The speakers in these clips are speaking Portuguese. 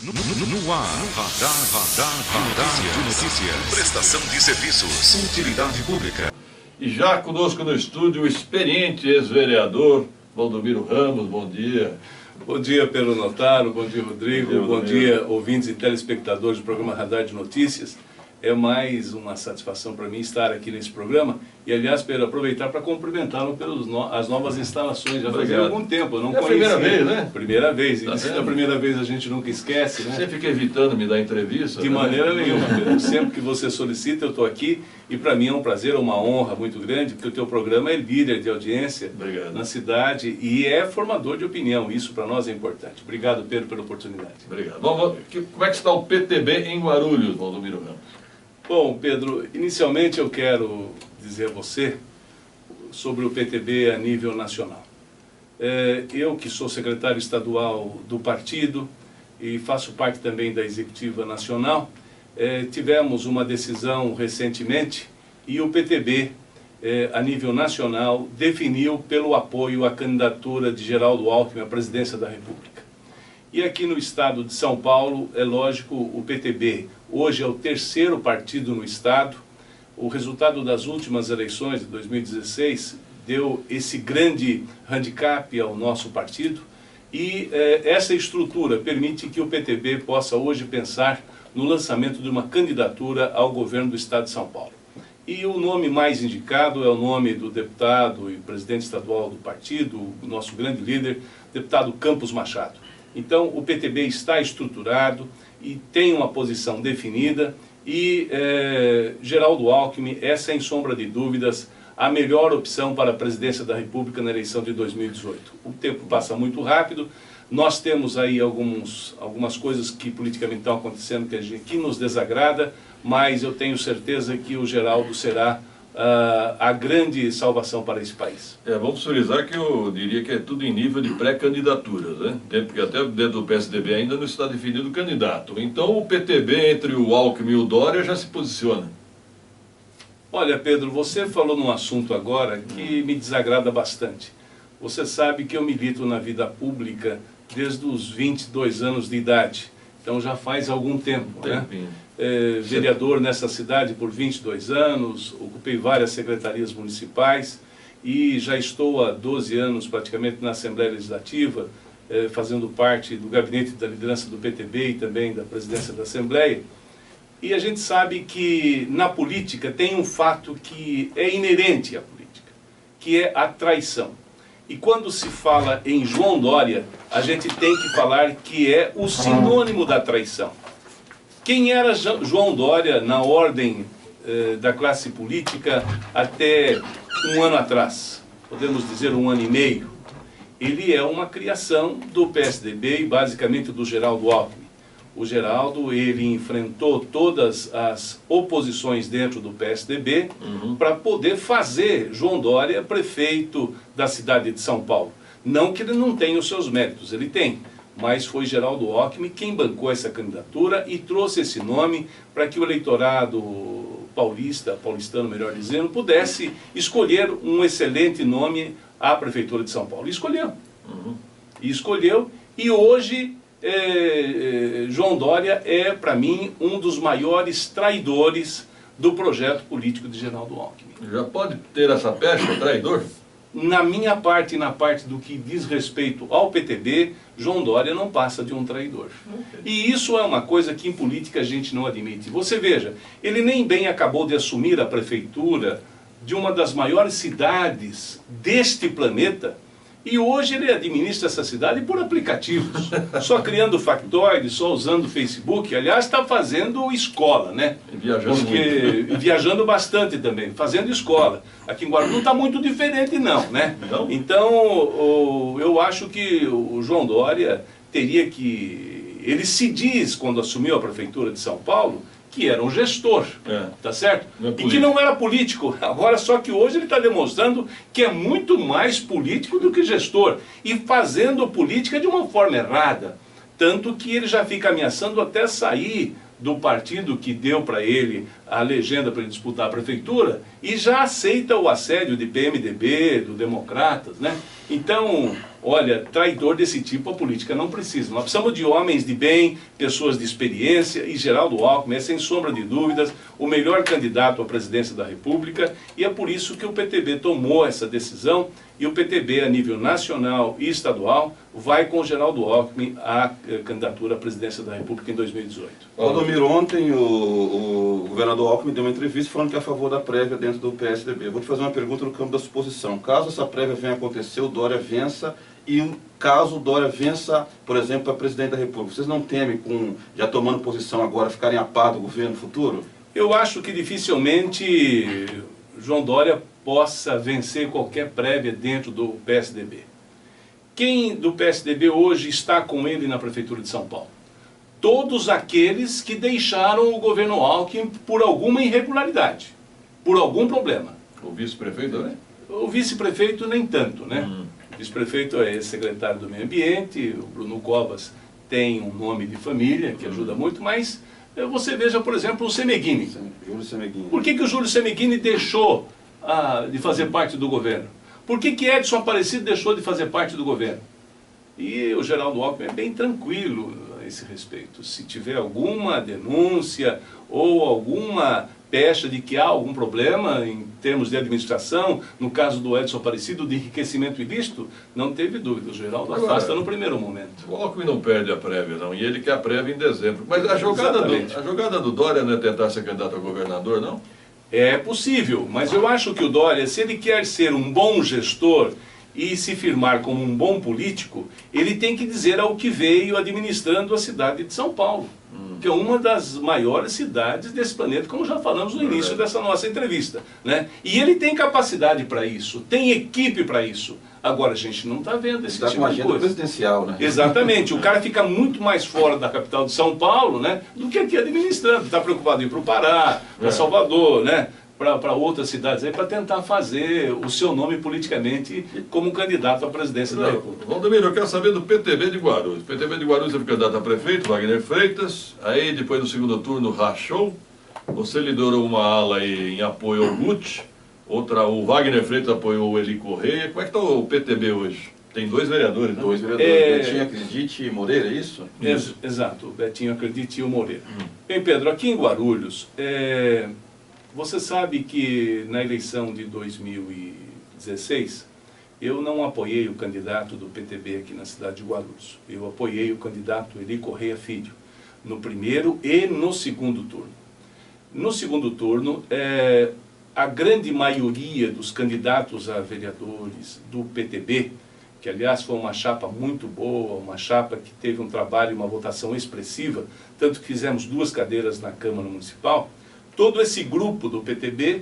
No ar, radar de notícias. Prestação de serviços. Utilidade pública. E já conosco no estúdio o experiente ex-vereador Valdomiro Ramos. Bom dia. Bom dia, Pedro Notaro. Bom dia, Rodrigo. Bom dia, ouvintes e telespectadores do programa Radar de Notícias. É mais uma satisfação para mim estar aqui nesse programa e, aliás, Pedro, aproveitar para cumprimentá-lo pelas novas instalações. Já fazia algum tempo, eu não conhecia. É a primeira vez, né? Primeira vez. Tá Isso da primeira vez a gente nunca esquece, né? Você fica evitando me dar entrevista? De maneira nenhuma, Pedro. Sempre que você solicita, eu estou aqui. E para mim é um prazer, uma honra muito grande, porque o teu programa é líder de audiência na cidade e é formador de opinião. Isso para nós é importante. Obrigado, Pedro, pela oportunidade. Obrigado. Como é que está o PTB em Guarulhos, Valdomiro Ramos? Bom, Pedro, inicialmente eu quero dizer a você sobre o PTB a nível nacional. Eu que sou secretário estadual do partido e faço parte também da executiva nacional, tivemos uma decisão recentemente e o PTB, a nível nacional, definiu pelo apoio à candidatura de Geraldo Alckmin à presidência da República. E aqui no estado de São Paulo, é lógico, o PTB hoje é o terceiro partido no estado. O resultado das últimas eleições de 2016 deu esse grande handicap ao nosso partido e essa estrutura permite que o PTB possa hoje pensar no lançamento de uma candidatura ao governo do estado de São Paulo. E o nome mais indicado é o nome do deputado e presidente estadual do partido, o nosso grande líder, deputado Campos Machado. Então, o PTB está estruturado e tem uma posição definida e Geraldo Alckmin é, sem sombra de dúvidas, a melhor opção para a presidência da República na eleição de 2018. O tempo passa muito rápido, nós temos aí algumas coisas que politicamente estão acontecendo que nos desagrada, mas eu tenho certeza que o Geraldo será a grande salvação para esse país. Vamos frisar que eu diria que é tudo em nível de pré-candidaturas, né? Porque até dentro do PSDB ainda não está definido o candidato. Então o PTB entre o Alckmin e o Dória já se posiciona. Olha, Pedro, você falou num assunto agora que me desagrada bastante. Você sabe que eu milito na vida pública desde os 22 anos de idade. Então já faz algum tempo, né? Vereador nessa cidade por 22 anos, ocupei várias secretarias municipais e já estou há 12 anos praticamente na Assembleia Legislativa, fazendo parte do gabinete da liderança do PTB e também da presidência da Assembleia. E a gente sabe que na política tem um fato que é inerente à política, que é a traição. E quando se fala em João Dória, a gente tem que falar que é o sinônimo da traição. Quem era João Dória na ordem da classe política até um ano atrás? Podemos dizer 1 ano e meio. Ele é uma criação do PSDB e basicamente do Geraldo Alckmin. O Geraldo, ele enfrentou todas as oposições dentro do PSDB para poder fazer João Dória prefeito da cidade de São Paulo. Não que ele não tenha os seus méritos, ele tem. Mas foi Geraldo Alckmin quem bancou essa candidatura e trouxe esse nome para que o eleitorado paulistano melhor dizendo, pudesse escolher um excelente nome à Prefeitura de São Paulo. E escolheu. E escolheu, e hoje João Dória é, para mim, um dos maiores traidores do projeto político de Geraldo Alckmin. Já pode ter essa pecha, traidor? Na minha parte e na parte do que diz respeito ao PTB, João Dória não passa de um traidor. E isso é uma coisa que em política a gente não admite. Você veja, ele nem bem acabou de assumir a prefeitura de uma das maiores cidades deste planeta e hoje ele administra essa cidade por aplicativos, só criando factoides, só usando o Facebook. Aliás, está fazendo escola, né? Viajando bastante também, fazendo escola. Aqui em Guarulhos não está muito diferente não, né? Então, eu acho que o João Dória teria que... Ele se diz, quando assumiu a Prefeitura de São Paulo, que era um gestor, tá certo? E que não era político. Agora, só que hoje ele está demonstrando que é muito mais político do que gestor. E fazendo política de uma forma errada. Tanto que ele já fica ameaçando até sair do partido que deu para ele a legenda para ele disputar a prefeitura e já aceita o assédio de PMDB, do Democratas, né? Então, olha, traidor desse tipo a política não precisa. Nós precisamos de homens de bem, pessoas de experiência, e Geraldo Alckmin é, sem sombra de dúvidas, o melhor candidato à presidência da República, e é por isso que o PTB tomou essa decisão, e o PTB, a nível nacional e estadual, vai com Geraldo Alckmin à candidatura à presidência da República em 2018. Valdomiro, ontem o governador Alckmin deu uma entrevista falando que é a favor da prévia dentro do PSDB. Eu vou te fazer uma pergunta no campo da suposição. Caso essa prévia venha a acontecer, o Dória vença, e caso o Dória vença, por exemplo, para presidente da República, vocês não temem, com já tomando posição agora, ficarem a par do governo futuro? Eu acho que dificilmente João Dória possa vencer qualquer prévia dentro do PSDB. Quem do PSDB hoje está com ele na Prefeitura de São Paulo? Todos aqueles que deixaram o governo Alckmin por alguma irregularidade, por algum problema. O vice-prefeito, né? O vice-prefeito nem tanto, né? O vice-prefeito é ex-secretário do Meio Ambiente, o Bruno Covas tem um nome de família que ajuda muito, mas você veja, por exemplo, o Semeghini. Júlio Semeghini. Por que o Júlio Semeghini deixou de fazer parte do governo? Por que Edson Aparecido deixou de fazer parte do governo? E o Geraldo Alckmin é bem tranquilo a esse respeito. Se tiver alguma denúncia ou alguma pecha de que há algum problema em termos de administração, no caso do Edson Aparecido, de enriquecimento ilícito, não teve dúvida, o Geraldo afasta no primeiro momento. O Alckmin não perde a prévia, não, e ele quer a prévia em dezembro. Mas a jogada do Dória não é tentar ser candidato a governador, não? É possível, mas eu acho que o Dória, se ele quer ser um bom gestor e se firmar como um bom político, ele tem que dizer ao que veio administrando a cidade de São Paulo, que é uma das maiores cidades desse planeta, como já falamos no início dessa nossa entrevista, né? E ele tem capacidade para isso, tem equipe para isso. Agora a gente não está vendo esse tipo de coisa. Presidencial, né? Exatamente, o cara fica muito mais fora da capital de São Paulo, né, do que aqui administrando. Está preocupado em ir para o Pará, para Salvador, né, para outras cidades aí, para tentar fazer o seu nome politicamente como candidato à presidência da República. Valdomiro, eu quero saber do PTB de Guarulhos. O PTB de Guarulhos é candidato a prefeito, Wagner Freitas. Aí depois do segundo turno rachou. Você liderou uma ala aí em apoio ao Guti. Outra, o Wagner Freitas apoiou o Eli Correia. Como é que está o PTB hoje? Tem dois vereadores, né? Dois vereadores, Betinho Acredite e Moreira, é isso? Exato, o Betinho Acredite e o Moreira. Bem, Pedro, aqui em Guarulhos, você sabe que na eleição de 2016, eu não apoiei o candidato do PTB aqui na cidade de Guarulhos. Eu apoiei o candidato Eli Correia Filho, no primeiro e no segundo turno. No segundo turno, a grande maioria dos candidatos a vereadores do PTB, que aliás foi uma chapa muito boa, uma chapa que teve um trabalho e uma votação expressiva, tanto que fizemos 2 cadeiras na Câmara Municipal, todo esse grupo do PTB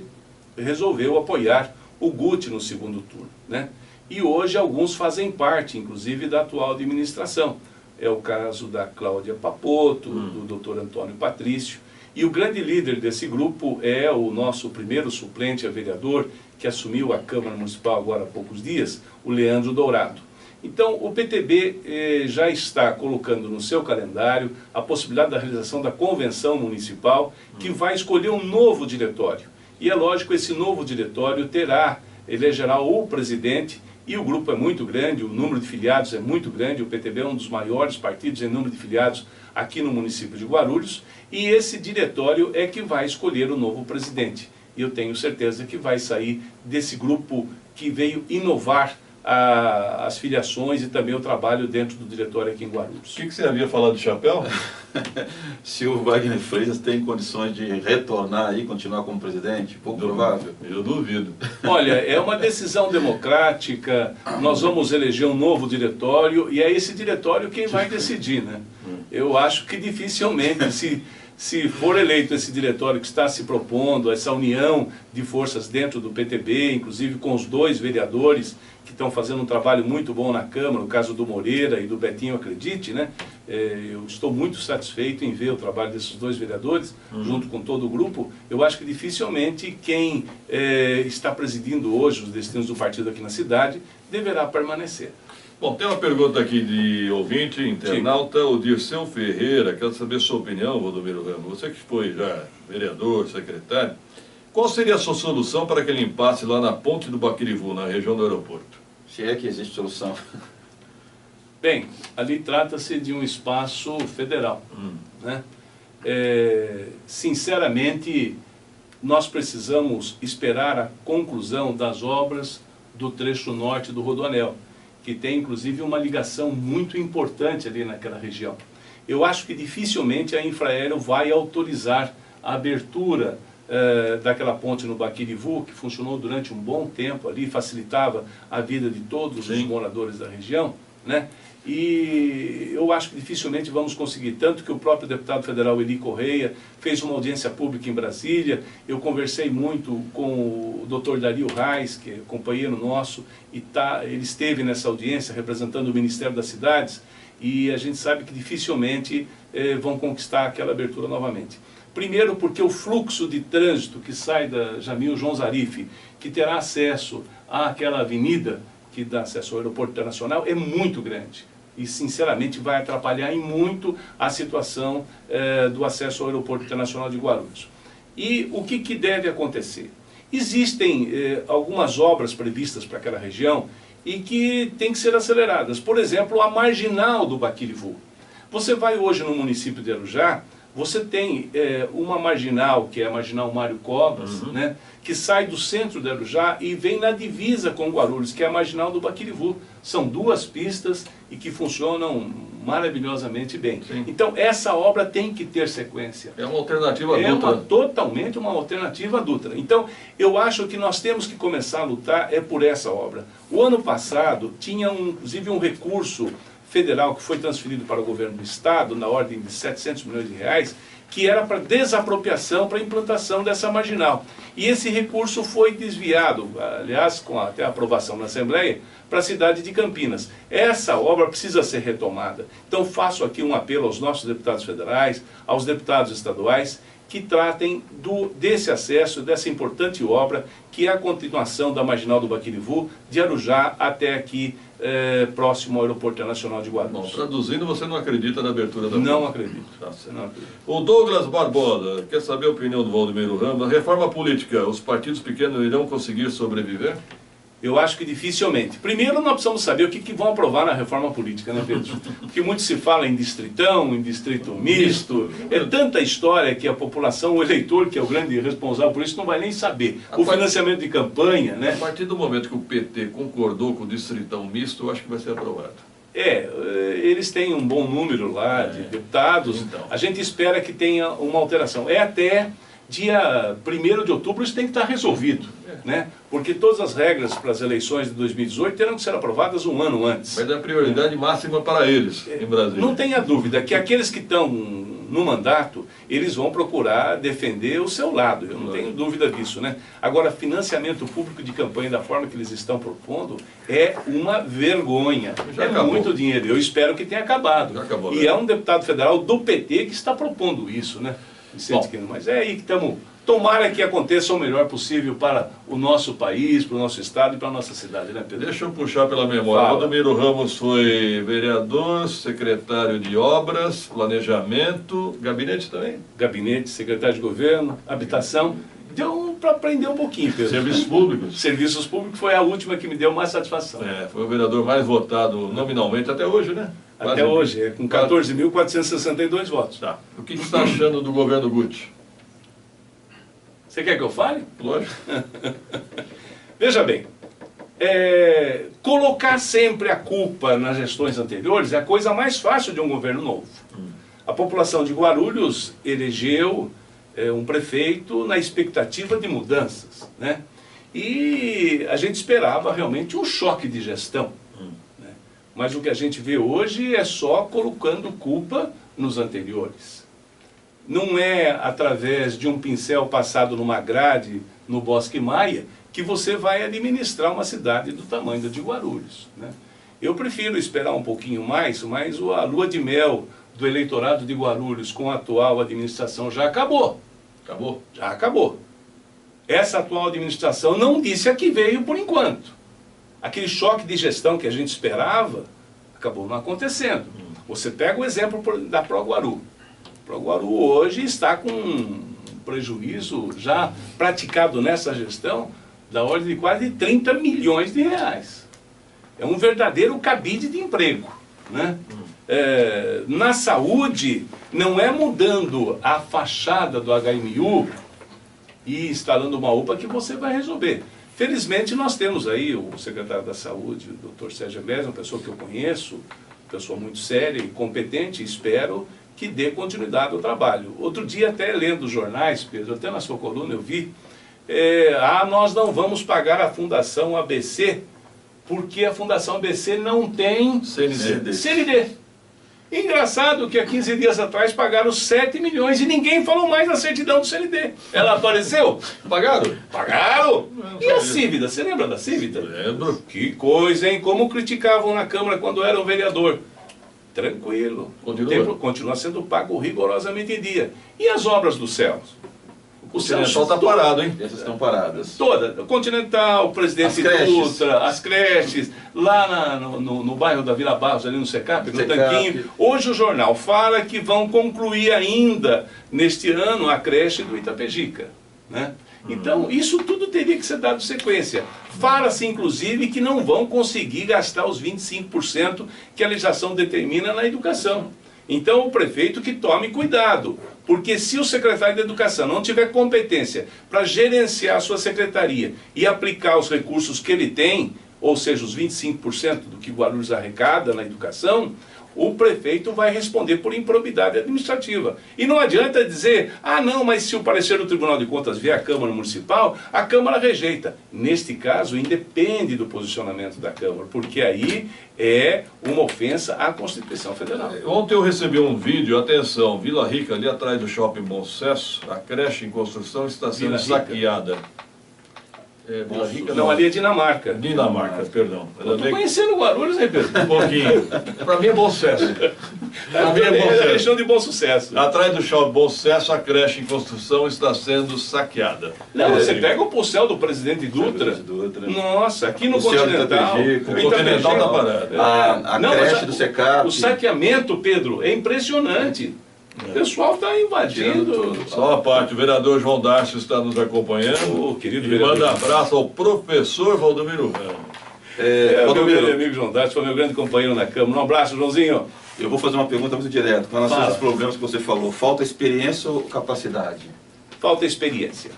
resolveu apoiar o Guti no segundo turno, né? E hoje alguns fazem parte, inclusive, da atual administração. É o caso da Cláudia Papoto, do Dr. Antônio Patrício. E o grande líder desse grupo é o nosso primeiro suplente a vereador, que assumiu a Câmara Municipal agora há poucos dias, o Leandro Dourado. Então, o PTB já está colocando no seu calendário a possibilidade da realização da convenção municipal, que vai escolher um novo diretório. E é lógico, esse novo diretório elegerá o presidente, e o grupo é muito grande, o número de filiados é muito grande, o PTB é um dos maiores partidos em número de filiados aqui no município de Guarulhos, e esse diretório é que vai escolher o novo presidente. E eu tenho certeza que vai sair desse grupo que veio inovar as filiações e também o trabalho dentro do diretório aqui em Guarulhos. O que você havia falado de chapéu? Se o Wagner Freitas tem condições de retornar aí, continuar como presidente, pouco provável. Eu duvido. Olha, é uma decisão democrática, nós vamos eleger um novo diretório e é esse diretório quem vai decidir, né? Eu acho que dificilmente, se for eleito esse diretório que está se propondo, essa união de forças dentro do PTB, inclusive com os 2 vereadores que estão fazendo um trabalho muito bom na Câmara, no caso do Moreira e do Betinho Acredite, né? Eu estou muito satisfeito em ver o trabalho desses 2 vereadores, junto com todo o grupo. Eu acho que dificilmente quem está presidindo hoje os destinos do partido aqui na cidade deverá permanecer. Bom, tem uma pergunta aqui de ouvinte, internauta, o Dirceu Ferreira, quero saber sua opinião, Valdomiro Ramos. Você que foi já vereador, secretário, qual seria a sua solução para aquele impasse lá na ponte do Baquirivu, na região do aeroporto? Se é que existe solução. Bem, ali trata-se de um espaço federal, né? Sinceramente, nós precisamos esperar a conclusão das obras do trecho norte do Rodoanel, que tem inclusive uma ligação muito importante ali naquela região. Eu acho que dificilmente a Infraero vai autorizar a abertura daquela ponte no Baquirivu, que funcionou durante um bom tempo ali, facilitava a vida de todos os moradores da região, né? E eu acho que dificilmente vamos conseguir, tanto que o próprio deputado federal Eli Correia fez uma audiência pública em Brasília. Eu conversei muito com o Dr. Dario Reis, que é companheiro nosso, e ele esteve nessa audiência representando o Ministério das Cidades, e a gente sabe que dificilmente vão conquistar aquela abertura novamente. Primeiro porque o fluxo de trânsito que sai da Jamil João Zarif, que terá acesso àquela avenida que dá acesso ao aeroporto internacional, é muito grande. E, sinceramente, vai atrapalhar em muito a situação do acesso ao aeroporto internacional de Guarulhos. E o que deve acontecer? Existem algumas obras previstas para aquela região e que têm que ser aceleradas. Por exemplo, a marginal do Baquirivu. Você vai hoje no município de Arujá, você tem uma marginal, que é a marginal Mário Covas, né, que sai do centro de Arujá e vem na divisa com Guarulhos, que é a marginal do Baquirivu. São duas pistas e que funcionam maravilhosamente bem. Sim. Então, essa obra tem que ter sequência. É uma alternativa à Dutra. Totalmente uma alternativa à Dutra. Então, eu acho que nós temos que começar a lutar por essa obra. O ano passado, tinha inclusive um recurso federal que foi transferido para o governo do estado, na ordem de 700 milhões de reais, que era para desapropriação, para implantação dessa marginal. E esse recurso foi desviado, aliás, com até a aprovação na Assembleia, para a cidade de Campinas. Essa obra precisa ser retomada. Então faço aqui um apelo aos nossos deputados federais, aos deputados estaduais, que tratem desse acesso, dessa importante obra, que é a continuação da marginal do Baquirivu, de Arujá até aqui, próximo ao aeroporto internacional de Guarulhos. Bom, traduzindo, você não acredita na abertura da Não acredito. Tá certo. Não acredito. O Douglas Barbosa quer saber a opinião do Valdemiro Ramos. A reforma política, os partidos pequenos irão conseguir sobreviver? Eu acho que dificilmente. Primeiro, nós precisamos saber o que vão aprovar na reforma política, né, Pedro? Porque muito se fala em distritão, em distrito misto. É tanta história que a população, o eleitor, que é o grande responsável por isso, não vai nem saber. O financiamento de campanha, né? A partir do momento que o PT concordou com o distritão misto, eu acho que vai ser aprovado. Eles têm um bom número lá de deputados. Então. A gente espera que tenha uma alteração. Até dia 1º de outubro isso tem que estar resolvido, né? Porque todas as regras para as eleições de 2018 terão que ser aprovadas um ano antes. Vai dar prioridade máxima para eles, em Brasília. Não tenha dúvida que aqueles que estão no mandato, eles vão procurar defender o seu lado, eu não tenho dúvida disso, né? Agora, financiamento público de campanha da forma que eles estão propondo é uma vergonha. Já acabou. Muito dinheiro, eu espero que tenha acabado. Já acabou, e né? é um deputado federal do PT que está propondo isso, né? Mas é aí que estamos. Tomara que aconteça o melhor possível para o nosso país, para o nosso estado e para a nossa cidade, né, Pedro? Deixa eu puxar pela memória. Valdemiro Ramos foi vereador, secretário de Obras, Planejamento, gabinete também? Gabinete, secretário de Governo, Habitação. Deu para aprender um pouquinho, Pedro. Serviços Públicos. Serviços Públicos foi a última que me deu mais satisfação. Foi o vereador mais votado nominalmente até hoje, né? Até hoje, com 14.462 votos. Tá. O que você está achando do governo Guti? Você quer que eu fale? Lógico. Veja bem, colocar sempre a culpa nas gestões anteriores é a coisa mais fácil de um governo novo. A população de Guarulhos elegeu um prefeito na expectativa de mudanças, né? E a gente esperava realmente um choque de gestão. Né? Mas o que a gente vê hoje é só colocando culpa nos anteriores. Não é através de um pincel passado numa grade no Bosque Maia que você vai administrar uma cidade do tamanho de Guarulhos, né? Eu prefiro esperar um pouquinho mais, mas a lua de mel do eleitorado de Guarulhos com a atual administração já acabou. Acabou? Já acabou. Essa atual administração não disse a que veio por enquanto. Aquele choque de gestão que a gente esperava acabou não acontecendo. Você pega o exemplo da ProGuaru. ProGuaru hoje está com um prejuízo já praticado nessa gestão da ordem de quase 30 milhões de reais. É um verdadeiro cabide de emprego, né? Na saúde, não é mudando a fachada do HMU e instalando uma UPA que você vai resolver. Felizmente nós temos aí o secretário da Saúde, o Dr. Sérgio Més, uma pessoa que eu conheço, pessoa muito séria e competente, espero que dê continuidade ao trabalho. Outro dia, até lendo os jornais, Pedro, até na sua coluna eu vi, nós não vamos pagar a Fundação ABC, porque a Fundação ABC não tem CND. Engraçado que há 15 dias atrás pagaram 7 milhões e ninguém falou mais da certidão do CND. Ela apareceu? Pagaram? Pagaram! E a Cívida? Você lembra da Cívida? Lembro. Que coisa, hein? Como criticavam na Câmara quando era um vereador. Tranquilo. Continua sendo pago rigorosamente em dia. E as obras do céu? O Continental está parado, hein? Essas estão paradas. Toda. Continental, Presidente Dutra, as creches, lá no bairro da Vila Barros, ali no Secap, no Tanquinho. Hoje o jornal fala que vão concluir ainda, neste ano, a creche do Itapejica, né? Então, isso tudo teria que ser dado sequência. Fala-se, inclusive, que não vão conseguir gastar os 25% que a legislação determina na educação. Então, o prefeito que tome cuidado, porque se o secretário de Educação não tiver competência para gerenciar a sua secretaria e aplicar os recursos que ele tem, ou seja, os 25% do que Guarulhos arrecada na educação, o prefeito vai responder por improbidade administrativa. E não adianta dizer, não, mas se o parecer do Tribunal de Contas vier à Câmara Municipal, a Câmara rejeita. Neste caso, independe do posicionamento da Câmara, porque aí é uma ofensa à Constituição Federal. Ontem eu recebi um vídeo, atenção, Vila Rica, ali atrás do Shopping Bom Sucesso, a creche em construção está sendo saqueada. Vila Rica, não, ali é Dinamarca. Dinamarca, perdão. Eu estou conhecendo Guarulhos, né, Pedro? Um pouquinho. Para mim é Bom Sucesso. Para mim é Bom Sucesso. Região de Bom Sucesso. Atrás do Shopping Bom Sucesso, a creche em construção está sendo saqueada. Não, você pega o Porcel do Presidente Dutra. Nossa, aqui no Continental. O Continental está parado. A creche do Secap. O saqueamento, Pedro, é impressionante. O pessoal está invadindo. Só uma parte, o vereador João Darcio está nos acompanhando. Querido e vereador. manda abraço ao professor Valdomiro Ramos. Meu amigo João Darcio, foi meu grande companheiro na Câmara. Um abraço, Joãozinho. Eu vou fazer uma pergunta muito direta. Com relação a esses problemas que você falou, falta experiência ou capacidade? Falta experiência.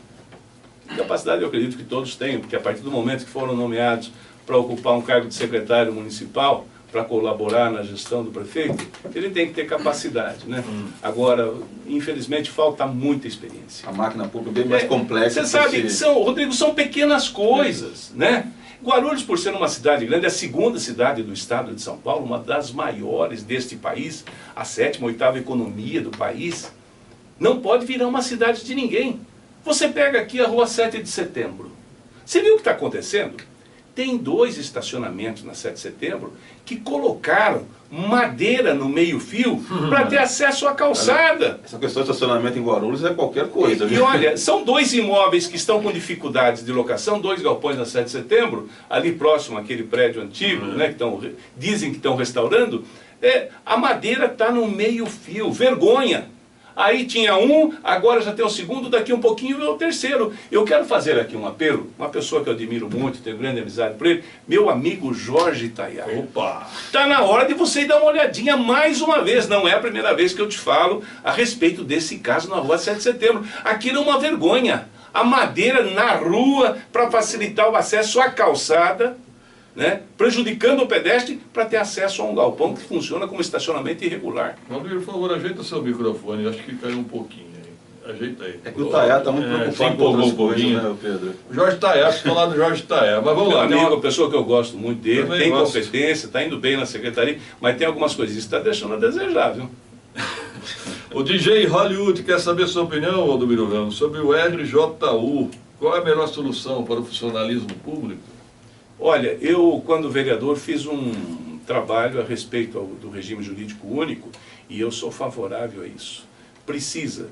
Capacidade eu acredito que todos têm, porque a partir do momento que foram nomeados para ocupar um cargo de secretário municipal, para colaborar na gestão do prefeito, ele tem que ter capacidade, né? Agora, infelizmente, falta muita experiência. A máquina pública é bem mais complexa. Você sabe que Rodrigo, são pequenas coisas, né? Guarulhos, por ser uma cidade grande, é a segunda cidade do estado de São Paulo, uma das maiores deste país, a 7ª, 8ª economia do país, não pode virar uma cidade de ninguém. Você pega aqui a rua 7 de setembro. Você viu o que está acontecendo? Tem 2 estacionamentos na 7 de setembro que colocaram madeira no meio-fio para ter acesso à calçada. Essa questão de estacionamento em Guarulhos é qualquer coisa. E olha, são 2 imóveis que estão com dificuldades de locação, 2 galpões na 7 de setembro, ali próximo àquele prédio antigo, né, que dizem que estão restaurando. A madeira está no meio-fio, vergonha. Aí tinha um, agora já tem o segundo, daqui um pouquinho é o terceiro. Eu quero fazer aqui um apelo, uma pessoa que eu admiro muito, tenho grande amizade por ele, meu amigo Jorge Itaiar. Opa! Está na hora de você ir dar uma olhadinha mais uma vez, não é a primeira vez que eu te falo a respeito desse caso na rua 7 de setembro. Aquilo é uma vergonha. A madeira na rua para facilitar o acesso à calçada, né, prejudicando o pedestre para ter acesso a um galpão que funciona como estacionamento irregular. Valdir, por favor, ajeita seu microfone, acho que caiu um pouquinho aí. Ajeita aí. É que o Taiá está muito preocupado com outras coisas, né, Pedro? O Jorge Taiá, você falar do Jorge Taiá, mas vamos lá. Tem uma pessoa que eu gosto muito dele, Também tem gosto. competência, está indo bem na secretaria, mas tem algumas coisinhas que está deixando a desejar, viu? O DJ Hollywood quer saber sua opinião, Valdomiro Ramos, sobre o LJU. Qual é a melhor solução para o funcionalismo público? Olha, eu, quando vereador, fiz um trabalho a respeito do regime jurídico único e eu sou favorável a isso. Precisa.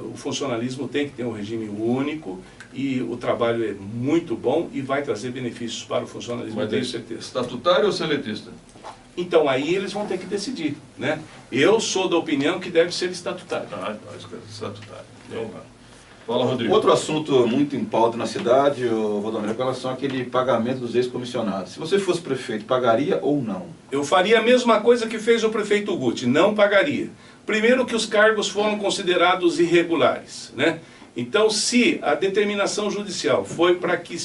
O funcionalismo tem que ter um regime único e o trabalho é muito bom e vai trazer benefícios para o funcionalismo, eu tenho certeza. Estatutário ou seletista? Então, aí eles vão ter que decidir, né? Eu sou da opinião que deve ser estatutário. Estatutário. Então, Fala, Rodrigo. Outro assunto muito em pauta na cidade, Valdomiro, com relação àquele pagamento dos ex-comissionados. Se você fosse prefeito, pagaria ou não? Eu faria a mesma coisa que fez o prefeito Guti, não pagaria. Primeiro que os cargos foram considerados irregulares, né? Então, se a determinação judicial foi para que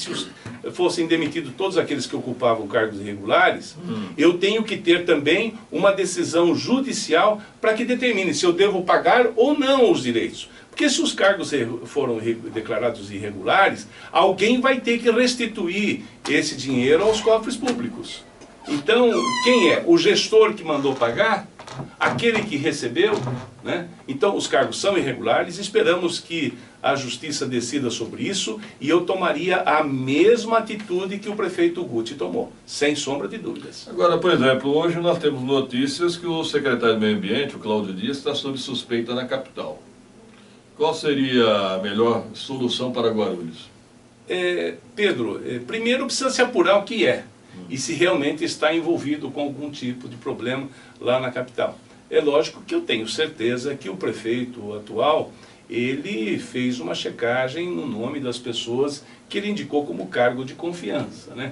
fossem demitidos todos aqueles que ocupavam cargos irregulares, eu tenho que ter também uma decisão judicial para que determine se eu devo pagar ou não os direitos. Porque se os cargos foram declarados irregulares, alguém vai ter que restituir esse dinheiro aos cofres públicos. Então, quem é? O gestor que mandou pagar? Aquele que recebeu? Né? Então, os cargos são irregulares, esperamos que a justiça decida sobre isso, e eu tomaria a mesma atitude que o prefeito Guti tomou, sem sombra de dúvidas. Agora, por exemplo, hoje nós temos notícias que o secretário do Meio Ambiente, o Cláudio Dias, está sob suspeita na capital. Qual seria a melhor solução para Guarulhos? Pedro, primeiro precisa se apurar o que é, e se realmente está envolvido com algum tipo de problema lá na capital. É lógico que eu tenho certeza que o prefeito atual, ele fez uma checagem no nome das pessoas que ele indicou como cargo de confiança, né?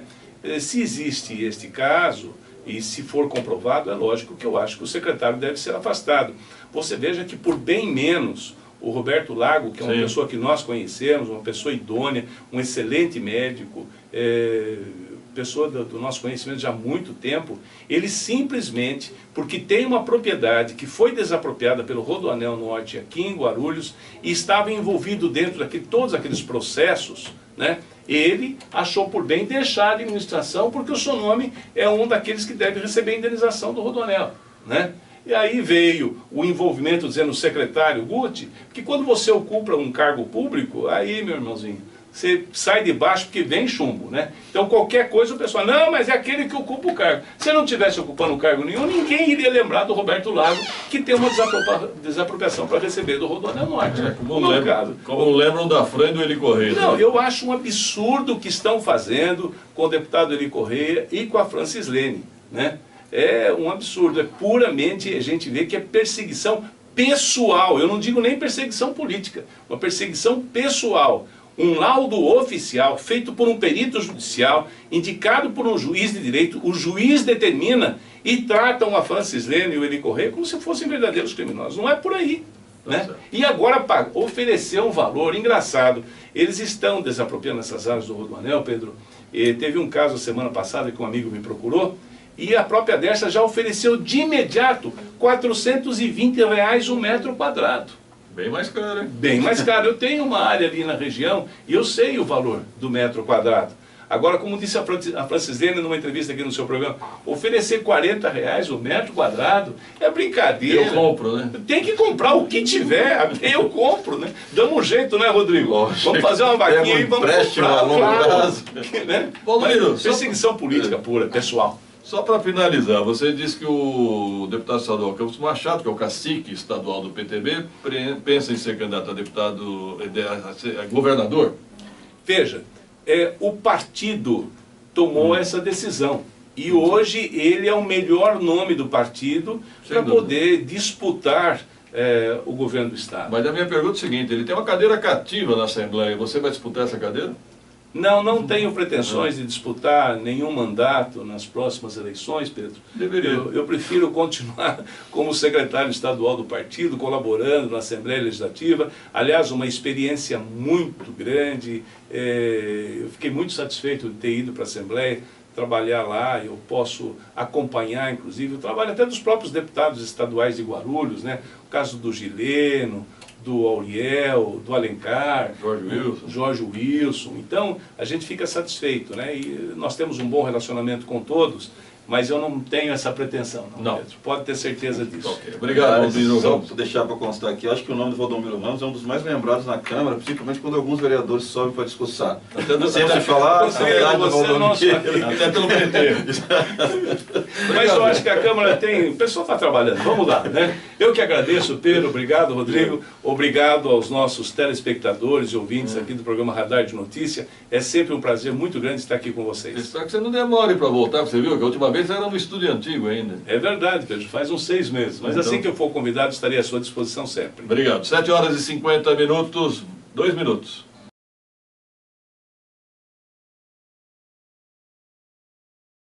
Se existe este caso, e se for comprovado, é lógico que eu acho que o secretário deve ser afastado. Você veja que por bem menos, o Roberto Lago, que é uma pessoa que nós conhecemos, uma pessoa idônea, um excelente médico, pessoa do nosso conhecimento já há muito tempo, ele simplesmente, porque tem uma propriedade que foi desapropriada pelo Rodoanel Norte aqui em Guarulhos, e estava envolvido dentro de todos aqueles processos, né? Ele achou por bem deixar a administração, porque o seu nome é um daqueles que deve receber a indenização do Rodoanel, né? E aí veio o envolvimento, dizendo o secretário Guti, que quando você ocupa um cargo público, aí, meu irmãozinho, você sai de baixo porque vem chumbo, né? Então qualquer coisa o pessoal, não, mas é aquele que ocupa o cargo. Se não tivesse ocupando cargo nenhum, ninguém iria lembrar do Roberto Lago, que tem uma desapropriação para receber do Rodoanel Norte. Como lembram da Fran e do Eli Correia. Não, eu acho um absurdo o que estão fazendo com o deputado Eli Correia e com a Francis Lene, né? É um absurdo, é puramente, a gente vê que é perseguição pessoal, eu não digo nem perseguição política, uma perseguição pessoal. Um laudo oficial, feito por um perito judicial, indicado por um juiz de direito, o juiz determina e tratam a Francis Lene e o Eli Correia como se fossem verdadeiros criminosos. Não é por aí, né? E agora oferecer um valor engraçado. Eles estão desapropriando essas áreas do Rodoanel, Pedro. Teve um caso semana passada que um amigo me procurou, e a própria Dersa já ofereceu de imediato R$420 um metro quadrado. Bem mais caro, hein? Bem mais caro. Eu tenho uma área ali na região e eu sei o valor do metro quadrado. Agora, como disse a Francis Lene numa entrevista aqui no seu programa, oferecer R$40 o metro quadrado é brincadeira. Eu compro, né? Tem que comprar o que tiver, eu compro, né? Damos um jeito, né, Rodrigo? Lógico. Vamos fazer uma vaquinha e vamos comprar. A longo prazo. Né? Valdomiro, perseguição política pura, pessoal. Só para finalizar, você disse que o deputado estadual Campos Machado, que é o cacique estadual do PTB, pensa em ser candidato a deputado, a governador? Veja, o partido tomou essa decisão. E hoje ele é o melhor nome do partido para poder disputar o governo do Estado. Mas a minha pergunta é o seguinte, ele tem uma cadeira cativa na Assembleia, você vai disputar essa cadeira? Não tenho pretensões de disputar nenhum mandato nas próximas eleições, Pedro. Deveria. Eu prefiro continuar como secretário estadual do partido, colaborando na Assembleia Legislativa. Aliás, uma experiência muito grande. Eu fiquei muito satisfeito de ter ido para a Assembleia, trabalhar lá. Eu posso acompanhar, inclusive, o trabalho até dos próprios deputados estaduais de Guarulhos, né? O caso do Gileno, do Auriel, do Alencar, Jorge Wilson. Então, a gente fica satisfeito, né? E nós temos um bom relacionamento com todos, mas eu não tenho essa pretensão, não. Pedro. Pode ter certeza disso. Okay. Obrigado, Valdomiro Só Ramos. para deixar para constar aqui, eu acho que o nome do Valdomiro Ramos é um dos mais lembrados na Câmara, principalmente quando alguns vereadores sobem para discursar. Sempre falar a cidade do Valdomiro. Até pelo PT. Mas eu acho que a Câmara tem... O pessoal está trabalhando, vamos lá, né? Eu que agradeço, Pedro, obrigado, Rodrigo, obrigado aos nossos telespectadores e ouvintes aqui do programa Radar de Notícia. É sempre um prazer muito grande estar aqui com vocês. Espero que você não demore para voltar, você viu que a última vez era no estúdio antigo ainda. É verdade, Pedro, faz uns 6 meses, mas então, assim que eu for convidado, estarei à sua disposição sempre. Obrigado. 7 horas e 50 minutos. 2 minutos.